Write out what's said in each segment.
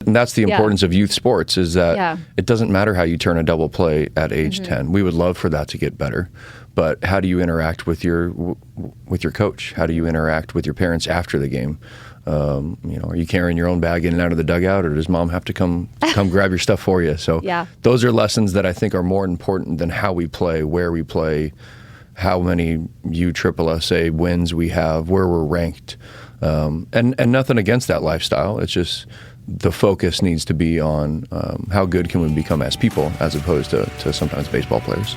And that's the importance of youth sports, is that it doesn't matter how you turn a double play at age 10. We would love for that to get better. But how do you interact with your coach? How do you interact with your parents after the game? Are you carrying your own bag in and out of the dugout, or does mom have to come grab your stuff for you? So those are lessons that I think are more important than how we play, where we play, how many USSSA wins we have, where we're ranked. And nothing against that lifestyle. It's just the focus needs to be on how good can we become as people, as opposed to sometimes baseball players.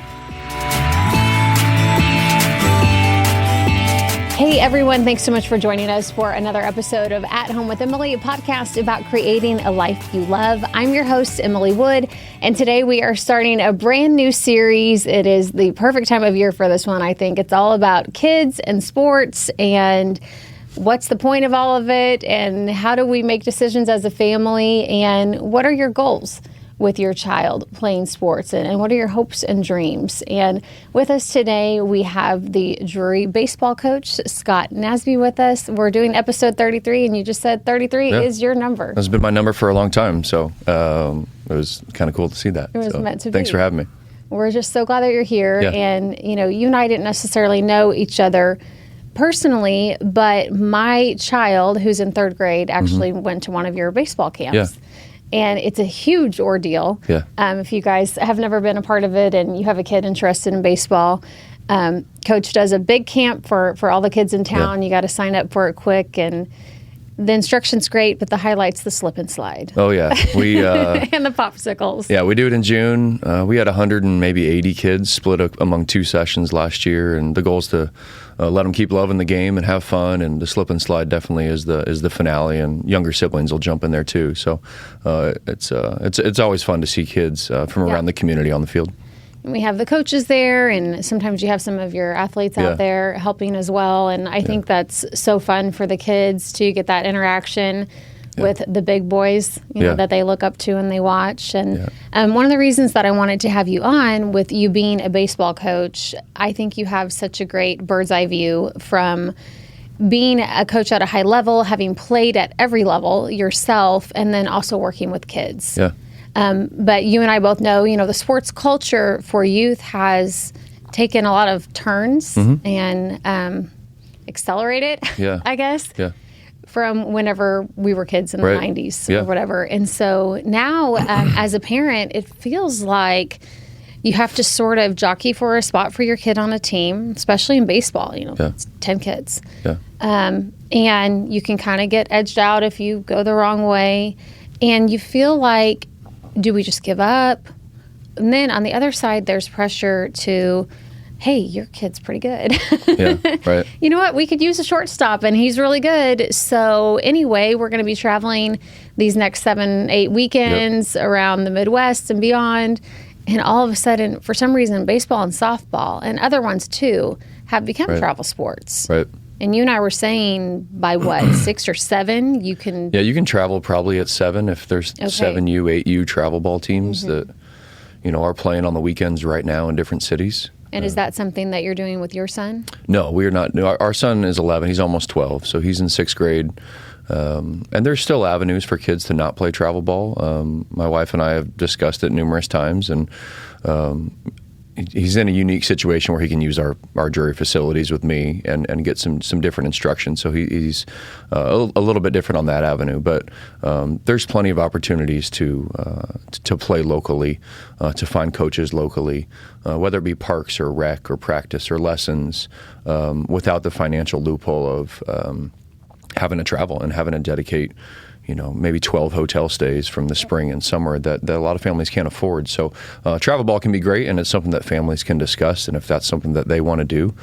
Hey everyone, thanks so much for joining us for another episode of At Home with Emily, a podcast about creating a life you love. I'm your host, Emily Wood, and today we are starting a brand new series. It is the perfect time of year for this one, I think. It's all about kids and sports and what's the point of all of it, and how do we make decisions as a family, and what are your goals with your child playing sports, and what are your hopes and dreams? And with us today, we have the Drury Baseball Coach, Scott Nasby, with us. We're doing episode 33, and you just said 33 is your number. That's been my number for a long time, so it was kind of cool to see that. It was meant to be. Thanks for having me. We're just so glad that you're here, and you and I didn't necessarily know each other personally, but my child, who's in third grade, actually went to one of your baseball camps. Yeah. And it's a huge ordeal. Yeah. If you guys have never been a part of it and you have a kid interested in baseball, Coach does a big camp for all the kids in town. You got to sign up for it quick, and the instruction's great, but the highlight's the slip and slide. Oh yeah, we and the popsicles. Yeah, we do it in June. We had 100 and maybe 80 kids split up among 2 sessions last year, and the goal is to let them keep loving the game and have fun. And the slip and slide definitely is the finale, and younger siblings will jump in there too. So it's always fun to see kids from around the community on the field. And we have the coaches there, and sometimes you have some of your athletes out there helping as well. And I think that's so fun for the kids to get that interaction with the big boys, that they look up to and they watch. And one of the reasons that I wanted to have you on, with you being a baseball coach, I think you have such a great bird's eye view from being a coach at a high level, having played at every level yourself, and then also working with kids. Yeah. But you and I both know, the sports culture for youth has taken a lot of turns and accelerated, I guess, from whenever we were kids in the 90s or whatever. And so now, as a parent, it feels like you have to sort of jockey for a spot for your kid on a team, especially in baseball, it's 10 kids. Yeah. And you can kind of get edged out if you go the wrong way. And you feel like, do we just give up? And then on the other side, there's pressure to, hey, your kid's pretty good. You know what? We could use a shortstop, and he's really good. So anyway, we're going to be traveling these next 7-8 weekends around the Midwest and beyond. And all of a sudden, for some reason, baseball and softball, and other ones too, have become travel sports. Right. And you and I were saying, by what, 6 or 7, you can... Yeah, you can travel probably at 7 if there's 7U, 8U travel ball teams that, are playing on the weekends right now in different cities. And is that something that you're doing with your son? No, we are not. No, our son is 11. He's almost 12, so he's in 6th grade. And there's still avenues for kids to not play travel ball. My wife and I have discussed it numerous times, and he's in a unique situation where he can use our jury facilities with me and get some different instruction. So he's a little bit different on that avenue. But there's plenty of opportunities to play locally, to find coaches locally, whether it be parks or rec or practice or lessons, without the financial loophole of having to travel and having to dedicate maybe 12 hotel stays from the spring and summer that a lot of families can't afford. So travel ball can be great, and it's something that families can discuss. And if that's something that they want to do,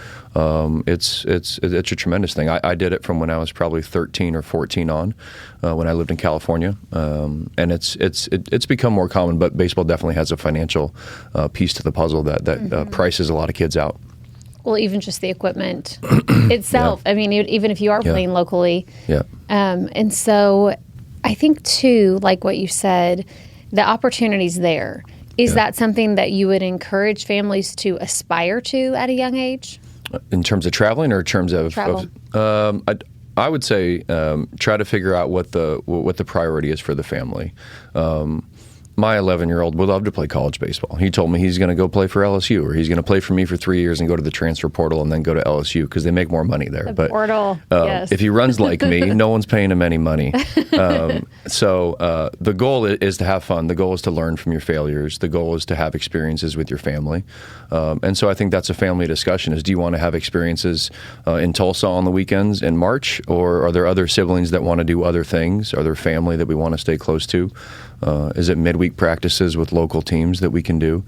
it's a tremendous thing. I did it from when I was probably 13 or 14 on, when I lived in California. And it's become more common, but baseball definitely has a financial piece to the puzzle that prices a lot of kids out. Well, even just the equipment itself. I mean, even if you are playing locally. Yeah. And so I think, too, like what you said, the opportunity's there. Is that something that you would encourage families to aspire to at a young age? In terms of traveling or in terms of... Travel. I would say try to figure out what the priority is for the family. My 11-year-old would love to play college baseball. He told me he's going to go play for LSU, or he's going to play for me for 3 years and go to the transfer portal and then go to LSU because they make more money there. The portal, yes. If he runs like me, no one's paying him any money. So the goal is to have fun. The goal is to learn from your failures. The goal is to have experiences with your family. And so I think that's a family discussion is, do you want to have experiences in Tulsa on the weekends in March, or are there other siblings that want to do other things? Are there family that we want to stay close to? Is it midweek practices with local teams that we can do?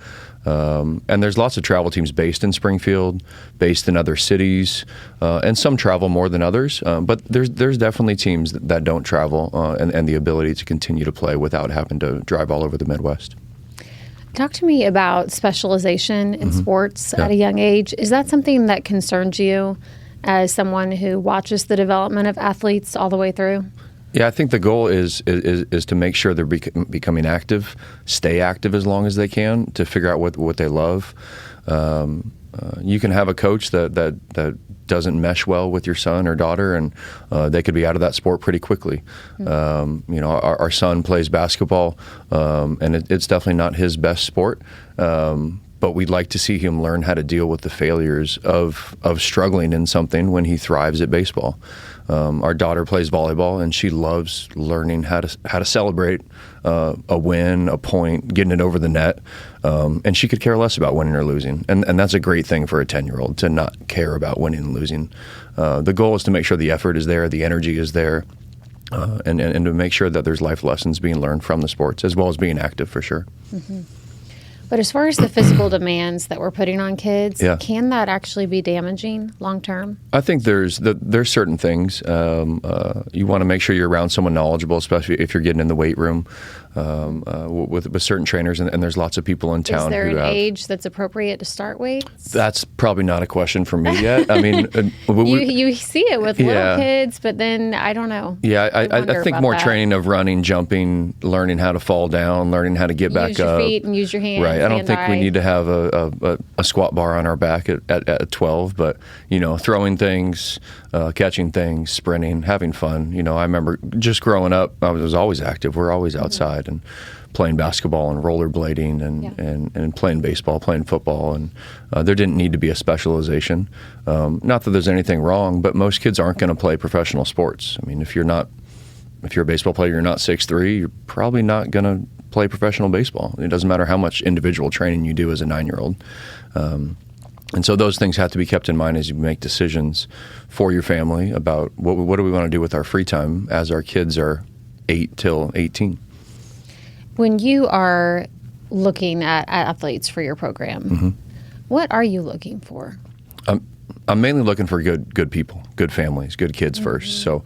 And there's lots of travel teams based in Springfield, based in other cities, and some travel more than others. But there's definitely teams that don't travel and the ability to continue to play without having to drive all over the Midwest. Talk to me about specialization in sports at a young age. Is that something that concerns you as someone who watches the development of athletes all the way through? Yeah, I think the goal is to make sure they're becoming active, stay active as long as they can, to figure out what they love. You can have a coach that doesn't mesh well with your son or daughter, and they could be out of that sport pretty quickly. Our son plays basketball, and it's definitely not his best sport. But we'd like to see him learn how to deal with the failures of struggling in something when he thrives at baseball. Our daughter plays volleyball, and she loves learning how to celebrate a win, a point, getting it over the net. And she could care less about winning or losing. And that's a great thing for a 10-year-old, to not care about winning and losing. The goal is to make sure the effort is there, the energy is there, and to make sure that there's life lessons being learned from the sports, as well as being active for sure. Mm-hmm. But as far as the physical demands that we're putting on kids, can that actually be damaging long term? I think there's certain things. You want to make sure you're around someone knowledgeable, especially if you're getting in the weight room with certain trainers, and there's lots of people in town. Is there an age that's appropriate to start weights? That's probably not a question for me yet. I mean, you see it with little kids, but then I don't know. Yeah, I think more training of running, jumping, learning how to fall down, learning how to get back up. Use your feet and use your hands. Right. I don't think we need to have a squat bar on our back at 12, but throwing things, catching things, sprinting, having fun. I remember just growing up, I was always active. We're always outside and playing basketball and rollerblading and playing baseball, playing football, and there didn't need to be a specialization. Not that there's anything wrong, but most kids aren't going to play professional sports. I mean, if you're a baseball player, you're not 6'3", you're probably not going to play professional baseball. It doesn't matter how much individual training you do as a 9-year-old. And so those things have to be kept in mind as you make decisions for your family about what do we want to do with our free time as our kids are 8 till 18. When you are looking at athletes for your program, what are you looking for? I'm mainly looking for good people, good families, good kids first. So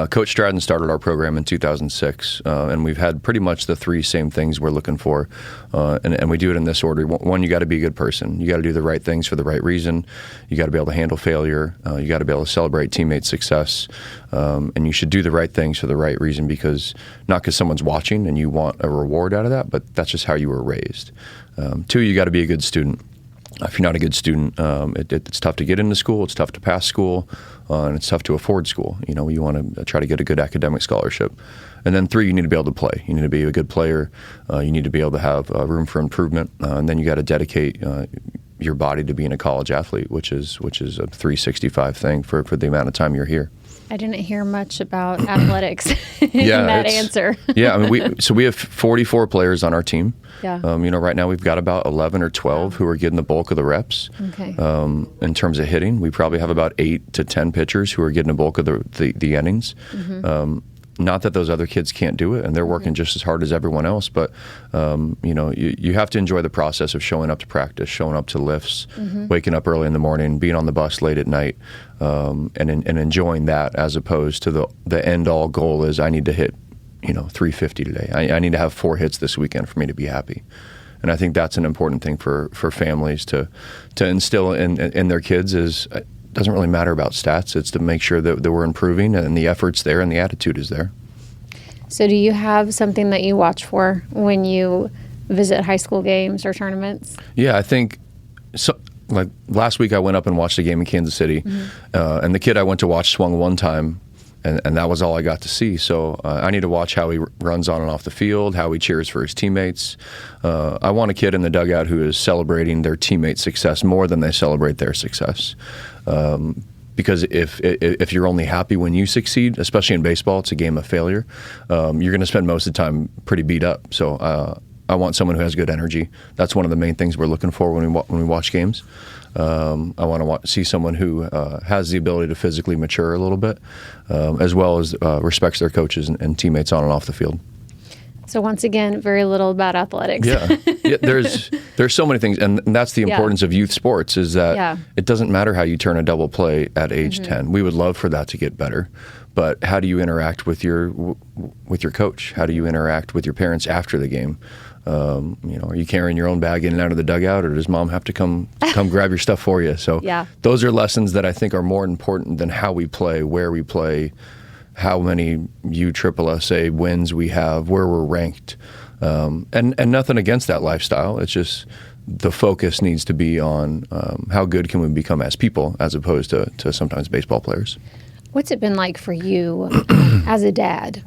Coach Stratton started our program in 2006, and we've had pretty much the three same things we're looking for, and we do it in this order. One, you got to be a good person. You got to do the right things for the right reason. You got to be able to handle failure. You got to be able to celebrate teammate success, and you should do the right things for the right reason, not because someone's watching and you want a reward out of that, but that's just how you were raised. Two, you got to be a good student. If you're not a good student, it's tough to get into school, it's tough to pass school, and it's tough to afford school. You want to try to get a good academic scholarship. And then 3, you need to be able to play. You need to be a good player. You need to be able to have room for improvement. And then you got to dedicate your body to being a college athlete, which is a 365 thing for the amount of time you're here. I didn't hear much about athletics in that answer. Yeah, I mean, we have 44 players on our team. Yeah. Right now we've got about 11 or 12 who are getting the bulk of the reps. Okay. In terms of hitting, we probably have about 8 to 10 pitchers who are getting the bulk of the innings. Not that those other kids can't do it, and they're working just as hard as everyone else, but you have to enjoy the process of showing up to practice, showing up to lifts, waking up early in the morning, being on the bus late at night, and enjoying that, as opposed to the end-all goal is I need to hit 350 today. I need to have 4 hits this weekend for me to be happy. And I think that's an important thing for families to instill in their kids is it doesn't really matter about stats. It's to make sure that we're improving and the effort's there and the attitude is there. So do you have something that you watch for when you visit high school games or tournaments? Yeah, I think like last week I went up and watched a game in Kansas City, and the kid I went to watch swung one time and that was all I got to see. So I need to watch how he runs on and off the field, how he cheers for his teammates. I want a kid in the dugout who is celebrating their teammates' success more than they celebrate their success. Because if you're only happy when you succeed, especially in baseball, it's a game of failure, you're going to spend most of the time pretty beat up. So I want someone who has good energy. That's one of the main things we're looking for when we watch games. I want to see someone who has the ability to physically mature a little bit, as well as respects their coaches and teammates on and off the field. So once again, very little about athletics. Yeah, there's so many things, and that's the importance of youth sports, is that it doesn't matter how you turn a double play at age 10. We would love for that to get better, but how do you interact with your coach? How do you interact with your parents after the game? Are you carrying your own bag in and out of the dugout, or does mom have to come grab your stuff for you? So those are lessons that I think are more important than how we play, where we play, how many USSSA wins we have, where we're ranked, and nothing against that lifestyle. It's just the focus needs to be on how good can we become as people, as opposed to sometimes baseball players. What's it been like for you as a dad,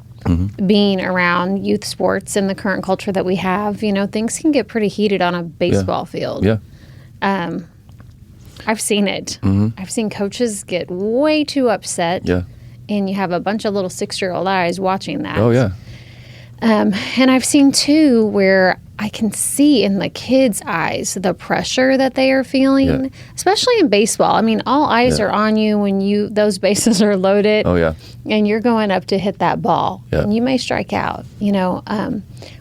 being around youth sports and the current culture that we have? Things can get pretty heated on a baseball field. Yeah. I've seen it. I've seen coaches get way too upset. Yeah. And you have a bunch of little 6-year-old eyes watching that. Oh, yeah. And I've seen, too, where I can see in the kids' eyes the pressure that they are feeling, especially in baseball. I mean, all eyes are on you when those bases are loaded. Oh, yeah. And you're going up to hit that ball. Yeah. And you may strike out.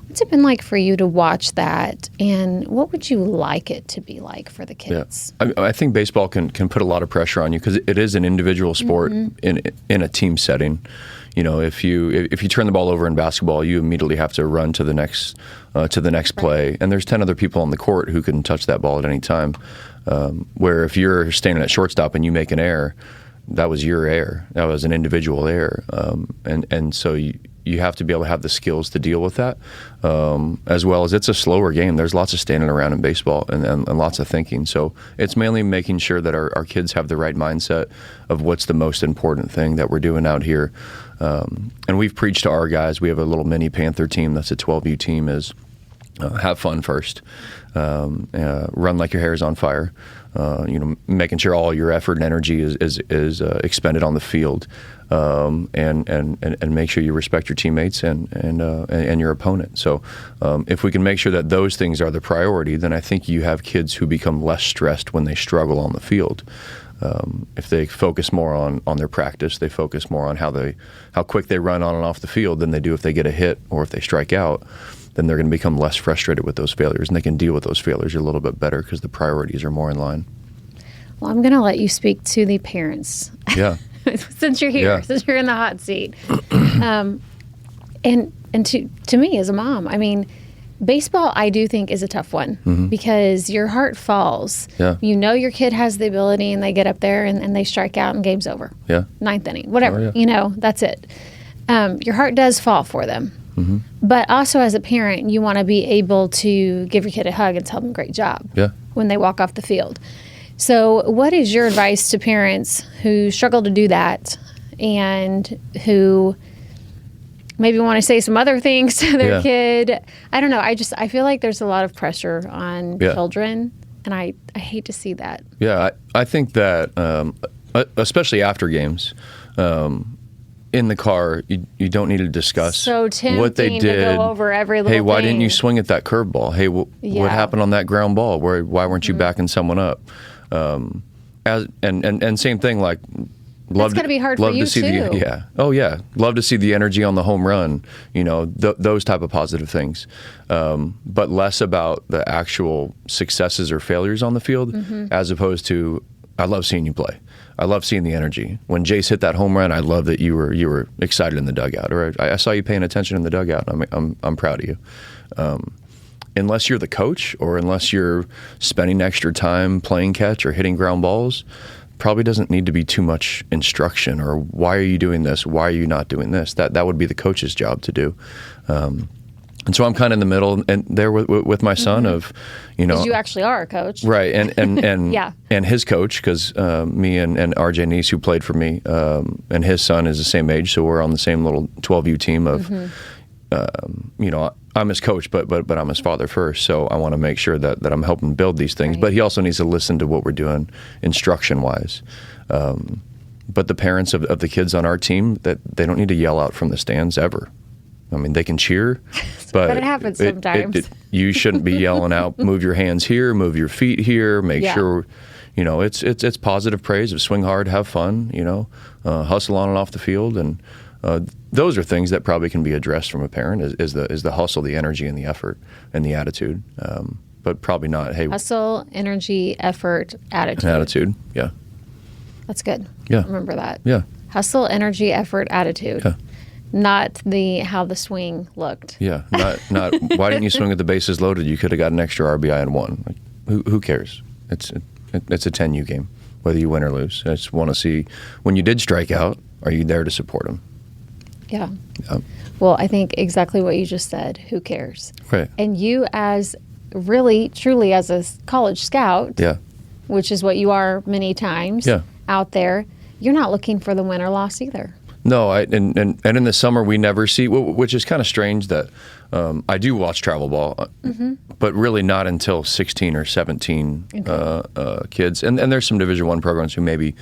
What's it been like for you to watch that, and what would you like it to be like for the kids? Yeah. I think baseball can put a lot of pressure on you because it is an individual sport in a team setting. If you turn the ball over in basketball, you immediately have to run to the next play, and there's 10 other people on the court who can touch that ball at any time. Where if you're standing at shortstop and you make an error, that was your error. That was an individual error, and so you have to be able to have the skills to deal with that, as well as it's a slower game. There's lots of standing around in baseball and lots of thinking. So it's mainly making sure that our kids have the right mindset of what's the most important thing that we're doing out here. And we've preached to our guys. We have a little mini Panther team that's a 12U team, is have fun first, run like your hair is on fire, making sure all your effort and energy is expended on the field, and make sure you respect your teammates and your opponent. So if we can make sure that those things are the priority, then I think you have kids who become less stressed when they struggle on the field. If they focus more on their practice, they focus more on how quick they run on and off the field than they do if they get a hit or if they strike out, then they're going to become less frustrated with those failures, and they can deal with those failures a little bit better because the priorities are more in line. Well, I'm going to let you speak to the parents. Yeah. Since you're here, since you're in the hot seat. And to me as a mom, I mean, baseball, I do think, is a tough one because your heart falls. Yeah. Your kid has the ability, and they get up there and they strike out and game's over. Yeah. 9th inning, whatever. That's it. Your heart does fall for them. But also as a parent, you want to be able to give your kid a hug and tell them great job when they walk off the field. So what is your advice to parents who struggle to do that and who maybe want to say some other things to their kid? I don't know. I feel like there's a lot of pressure on children, and I hate to see that. Yeah, I think that especially after games, in the car, you don't need to discuss what they did. To go over every little why thing. didn't you swing at that curveball? Hey, what happened on that ground ball? Why weren't you backing someone up? And same thing, like It's going to be hard for you too. Love to see the energy on the home run. Those type of positive things, but less about the actual successes or failures on the field, as opposed to I love seeing you play. I love seeing the energy. When Jace hit that home run, I love that you were excited in the dugout, or I saw you paying attention in the dugout. I'm proud of you. Unless you're the coach, or unless you're spending extra time playing catch or hitting ground balls, probably doesn't need to be too much instruction, or why are you doing this? Why are you not doing this? That would be the coach's job to do. And so I'm kind of in the middle and there with my son of, Because you actually are a coach. Right. And yeah. And his coach, because me and RJ Neese, who played for me, and his son is the same age. So we're on the same little 12U team of, I'm his coach, but I'm his father first. So I want to make sure that I'm helping build these things. Right. But he also needs to listen to what we're doing instruction-wise. But the parents of the kids on our team, that they don't need to yell out from the stands ever. I mean, they can cheer, but it happens sometimes. You shouldn't be yelling out, move your hands here, move your feet here, make sure, it's positive praise of swing hard, have fun, hustle on and off the field. And those are things that probably can be addressed from a parent is the hustle, the energy, and the effort, and the attitude. But probably not, hey. Hustle, energy, effort, attitude. Attitude, yeah. That's good. Yeah. Remember that. Yeah. Hustle, energy, effort, attitude. Yeah. Not how the swing looked. Yeah, not why didn't you swing at the bases loaded? You could have got an extra RBI and won. Like, who cares? It's a 10U game, whether you win or lose. I just want to see when you did strike out, are you there to support them? Yeah. Well, I think exactly what you just said. Who cares? Right. And you, as really, truly, as a college scout, which is what you are many times out there, you're not looking for the win or loss either. No, and in the summer we never see, which is kind of strange that I do watch travel ball, but really not until 16 or 17 kids. And there's some Division I programs who maybe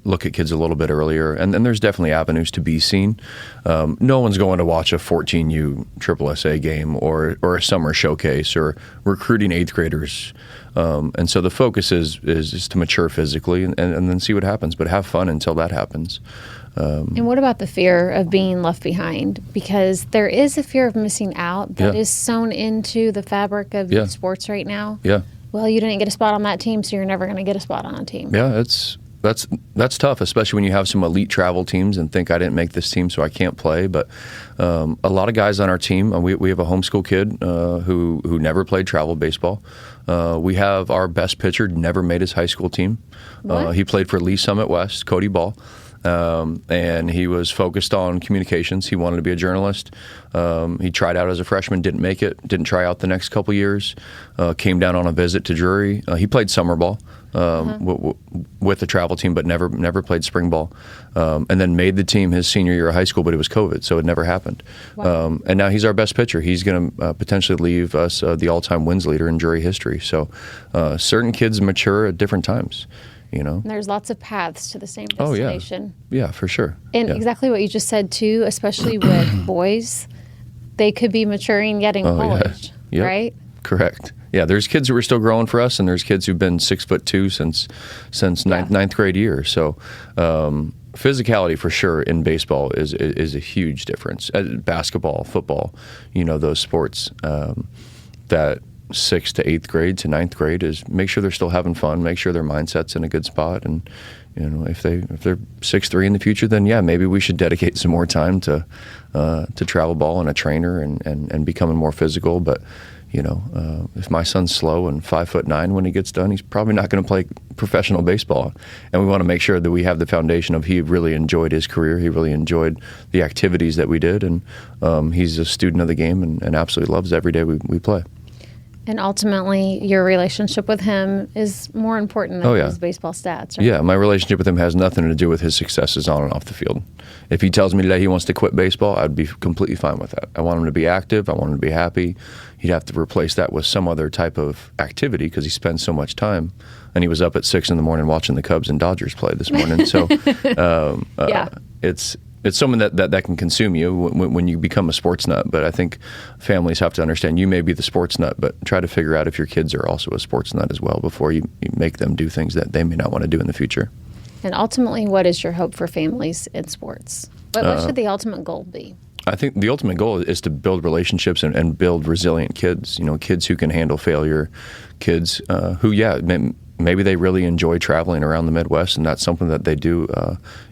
look at kids a little bit earlier, and there's definitely avenues to be seen. No one's going to watch a 14U SSSA game or a summer showcase or recruiting 8th graders. And so the focus is to mature physically and then see what happens, but have fun until that happens. And what about the fear of being left behind? Because there is a fear of missing out that is sewn into the fabric of youth sports right now. Yeah. Well, you didn't get a spot on that team, so you're never going to get a spot on a team. Yeah, that's tough, especially when you have some elite travel teams and think I didn't make this team, so I can't play. But a lot of guys on our team, we have a homeschool kid who never played travel baseball. We have our best pitcher never made his high school team. He played for Lee Summit West, Cody Ball. And he was focused on communications. He wanted to be a journalist. He tried out as a freshman, didn't make it, didn't try out the next couple years, came down on a visit to Drury. He played summer ball with the travel team, but never played spring ball. And then made the team his senior year of high school, but it was COVID, so it never happened. Wow. And now he's our best pitcher. He's going to potentially leave us the all-time wins leader in Drury history. So certain kids mature at different times. And there's lots of paths to the same destination. Oh, yeah, for sure. And exactly what you just said, too, especially with boys, they could be maturing yet in college, right? Correct. Yeah, there's kids who are still growing for us, and there's kids who've been 6'2" since ninth grade year. So physicality, for sure, in baseball is a huge difference. Basketball, football, those sports that 6th to 8th grade to 9th grade is make sure they're still having fun, make sure their mindset's in a good spot, and if they're 6'3" in the future, then maybe we should dedicate some more time to travel ball and a trainer and becoming more physical. But if my son's slow and 5'9" when he gets done, he's probably not going to play professional baseball. And we want to make sure that we have the foundation of he really enjoyed his career, he really enjoyed the activities that we did, and he's a student of the game and absolutely loves every day we play. And ultimately, your relationship with him is more important than his baseball stats, right? Yeah, my relationship with him has nothing to do with his successes on and off the field. If he tells me today he wants to quit baseball, I'd be completely fine with that. I want him to be active. I want him to be happy. He'd have to replace that with some other type of activity because he spends so much time. And he was up at 6 in the morning watching the Cubs and Dodgers play this morning. So it's something that can consume you when you become a sports nut. But I think families have to understand you may be the sports nut, but try to figure out if your kids are also a sports nut as well before you make them do things that they may not want to do in the future. And ultimately, what is your hope for families in sports? What should the ultimate goal be? I think the ultimate goal is to build relationships and build resilient kids. Kids who can handle failure, kids who, maybe they really enjoy traveling around the Midwest, and that's something that they do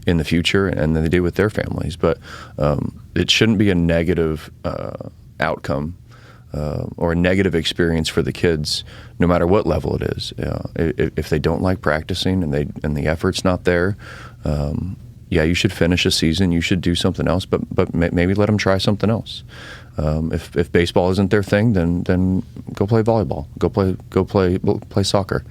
in the future, and then they do with their families. But it shouldn't be a negative outcome or a negative experience for the kids, no matter what level it is. If they don't like practicing and the effort's not there, yeah, you should finish a season. You should do something else, but maybe let them try something else. If baseball isn't their thing, then go play volleyball. Go play soccer.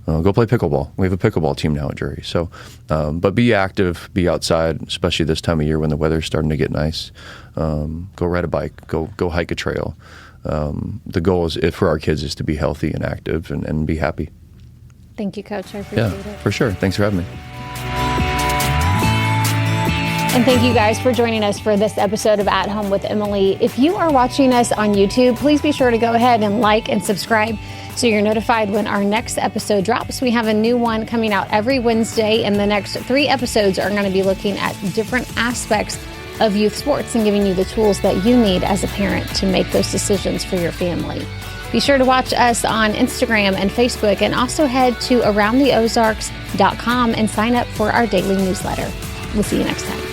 Go play pickleball. We have a pickleball team now at Drury. So, but be active, be outside, especially this time of year when the weather's starting to get nice. Go ride a bike. Go hike a trail. The goal is, for our kids, is to be healthy and active and be happy. Thank you, Coach. I appreciate it. Yeah, for sure. Thanks for having me. And thank you guys for joining us for this episode of At Home with Emily. If you are watching us on YouTube, please be sure to go ahead and like and subscribe so you're notified when our next episode drops. We have a new one coming out every Wednesday, and the next 3 episodes are going to be looking at different aspects of youth sports and giving you the tools that you need as a parent to make those decisions for your family. Be sure to watch us on Instagram and Facebook, and also head to aroundtheozarks.com and sign up for our daily newsletter. We'll see you next time.